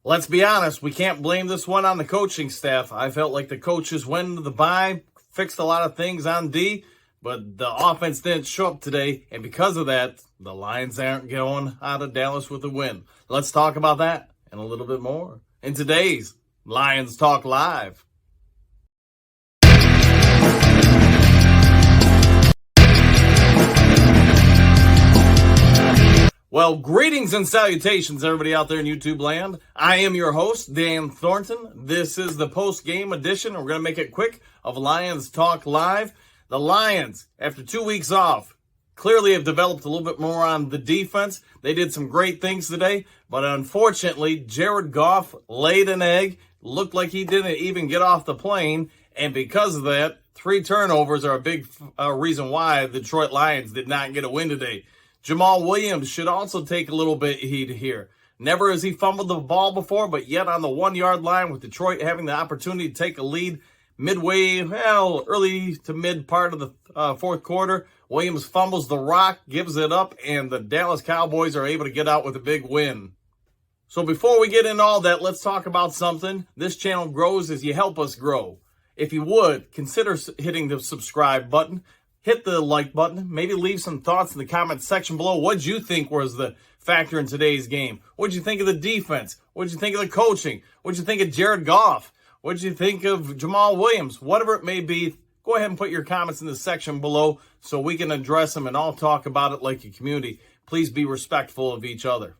Let's be honest, we can't blame this one on the coaching staff. I felt like the coaches went into the bye, fixed a lot of things on D, but the offense didn't show up today, and because of that, the Lions aren't going out of Dallas with a win. Let's talk about that and a little bit more in today's Lions Talk Live. Well, greetings and salutations, everybody out there in YouTube land. I am your host, Dan Thornton. This is the post-game edition. We're going to make it quick of Lions Talk Live. The Lions, after 2 weeks off, clearly have developed a little bit more on the defense. They did some great things today, but unfortunately, Jared Goff laid an egg. Looked like he didn't even get off the plane, and because of that, 3 turnovers are a big reason why the Detroit Lions did not get a win today. Jamal Williams should also take a little bit heat here. Never has he fumbled the ball before, but yet on the 1-yard line with Detroit having the opportunity to take a lead midway, early to mid part of the fourth quarter, Williams fumbles the rock, gives it up, and the Dallas Cowboys are able to get out with a big win. So before we get into all that, let's talk about something. This channel grows as you help us grow. If you would, consider hitting the subscribe button. Hit the like button. Maybe leave some thoughts in the comments section below. What did you think was the factor in today's game? What did you think of the defense? What did you think of the coaching? What did you think of Jared Goff? What did you think of Jamal Williams? Whatever it may be, go ahead and put your comments in the section below so we can address them and all talk about it like a community. Please be respectful of each other.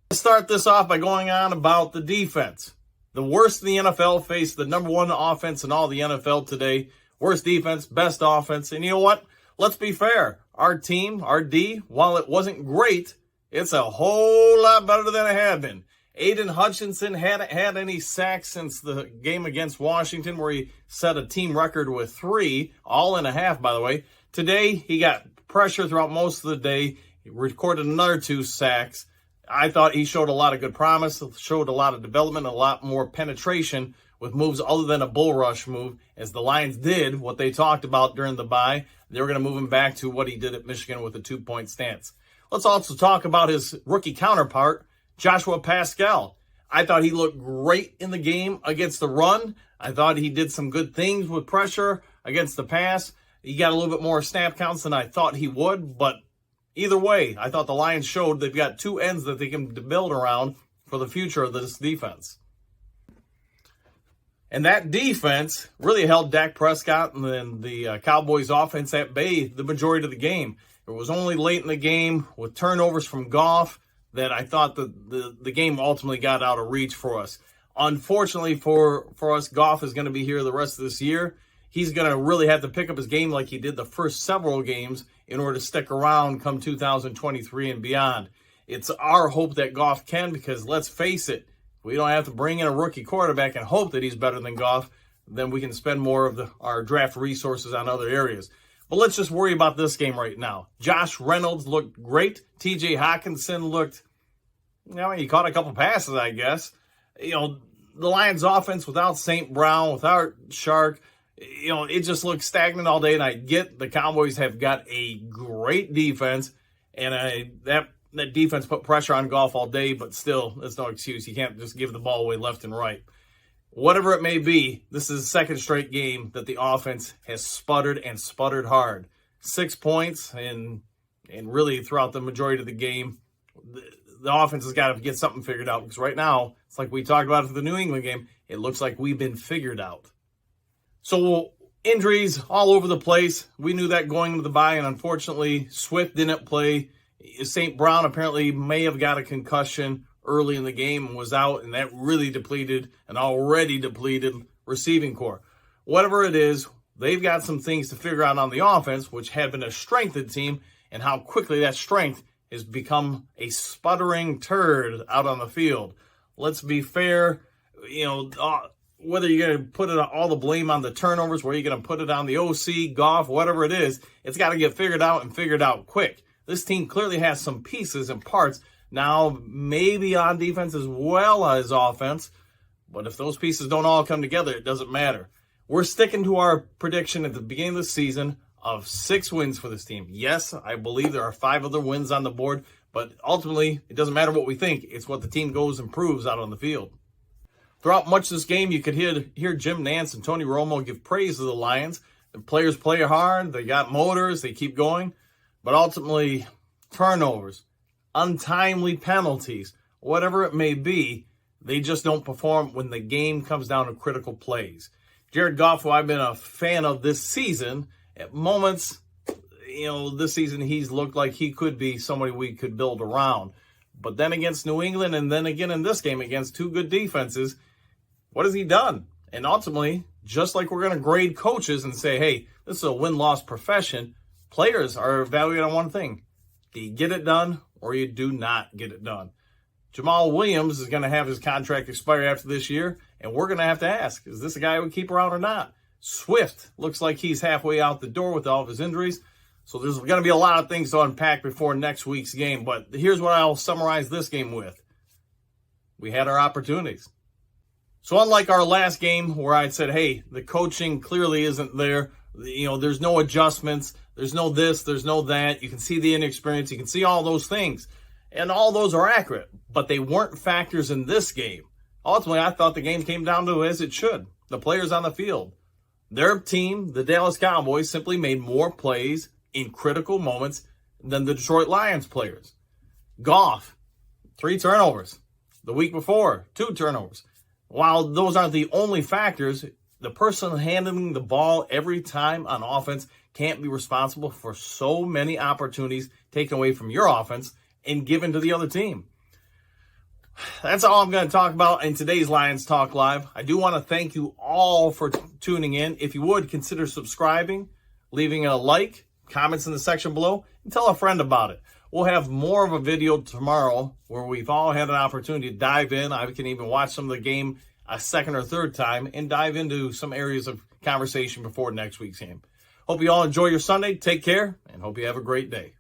Let's start this off by going on about the defense. The worst in the NFL faced the number 1 offense in all the NFL today. Worst defense, best offense. And you know what? Let's be fair. Our team, our D, while it wasn't great, it's a whole lot better than it had been. Adian Hutchinson hadn't had any sacks since the game against Washington where he set a team record with 3, all in a half, by the way. Today, he got pressure throughout most of the day. He recorded another 2 sacks. I thought he showed a lot of good promise, showed a lot of development, a lot more penetration with moves other than a bull rush move, as the Lions did what they talked about during the bye. They were going to move him back to what he did at Michigan with a 2-point stance. Let's also talk about his rookie counterpart, Joshua Pascal. I thought he looked great in the game against the run. I thought he did some good things with pressure against the pass. He got a little bit more snap counts than I thought he would, but either way, I thought the Lions showed they've got 2 ends that they can build around for the future of this defense. And that defense really held Dak Prescott and then the Cowboys offense at bay the majority of the game. It was only late in the game with turnovers from Goff that I thought the game ultimately got out of reach for us. Unfortunately for us, Goff is going to be here the rest of this year. He's going to really have to pick up his game like he did the first several games in order to stick around come 2023 and beyond. It's our hope that Goff can, because let's face it, we don't have to bring in a rookie quarterback and hope that he's better than Goff. Then we can spend more of our draft resources on other areas. But let's just worry about this game right now. Josh Reynolds looked great. TJ Hawkinson looked, he caught a couple passes, I guess. The Lions offense without St. Brown, without Shark, it just looked stagnant all day. And I get the Cowboys have got a great defense, and that defense put pressure on Goff all day, but still, that's no excuse. You can't just give the ball away left and right. Whatever it may be, this is the second straight game that the offense has sputtered and sputtered hard. 6 points, and really throughout the majority of the game, the offense has got to get something figured out, because right now, it's like we talked about for the New England game, it looks like we've been figured out. So injuries all over the place. We knew that going into the bye, and unfortunately, Swift didn't play. St. Brown apparently may have got a concussion early in the game and was out, and that really depleted an already depleted receiving core. Whatever it is, they've got some things to figure out on the offense, which had been a strength of the team, and how quickly that strength has become a sputtering turd out on the field. Let's be fair, whether you're going to put all the blame on the turnovers, whether you're going to put it on the OC, Goff, whatever it is, it's got to get figured out and figured out quick. This team clearly has some pieces and parts now, maybe on defense as well as offense. But if those pieces don't all come together, it doesn't matter. We're sticking to our prediction at the beginning of the season of 6 wins for this team. Yes, I believe there are 5 other wins on the board, but ultimately, it doesn't matter what we think. It's what the team goes and proves out on the field. Throughout much of this game, you could hear Jim Nantz and Tony Romo give praise to the Lions. The players play hard. They got motors. They keep going. But ultimately, turnovers, untimely penalties, whatever it may be, they just don't perform when the game comes down to critical plays. Jared Goff, who I've been a fan of this season, at moments, this season he's looked like he could be somebody we could build around. But then against New England and then again in this game against two good defenses, what has he done? And ultimately, just like we're going to grade coaches and say, hey, this is a win-loss profession, players are evaluated on one thing. Do you get it done or you do not get it done? Jamal Williams is going to have his contract expire after this year, and we're going to have to ask, is this a guy we keep around or not? Swift looks like he's halfway out the door with all of his injuries. So there's going to be a lot of things to unpack before next week's game. But here's what I'll summarize this game with. We had our opportunities. So unlike our last game where I said, hey, the coaching clearly isn't there. There's no adjustments. There's no this. There's no that. You can see the inexperience. You can see all those things. And all those are accurate. But they weren't factors in this game. Ultimately, I thought the game came down to as it should. The players on the field. Their team, the Dallas Cowboys, simply made more plays in critical moments than the Detroit Lions players. Goff, 3 turnovers. The week before, 2 turnovers. While those aren't the only factors, the person handling the ball every time on offense can't be responsible for so many opportunities taken away from your offense and given to the other team. That's all I'm going to talk about in today's Lions Talk Live. I do want to thank you all for tuning in. If you would, consider subscribing, leaving a like, comments in the section below, and tell a friend about it. We'll have more of a video tomorrow where we've all had an opportunity to dive in. I can even watch some of the game a second or third time and dive into some areas of conversation before next week's game. Hope you all enjoy your Sunday. Take care, and hope you have a great day.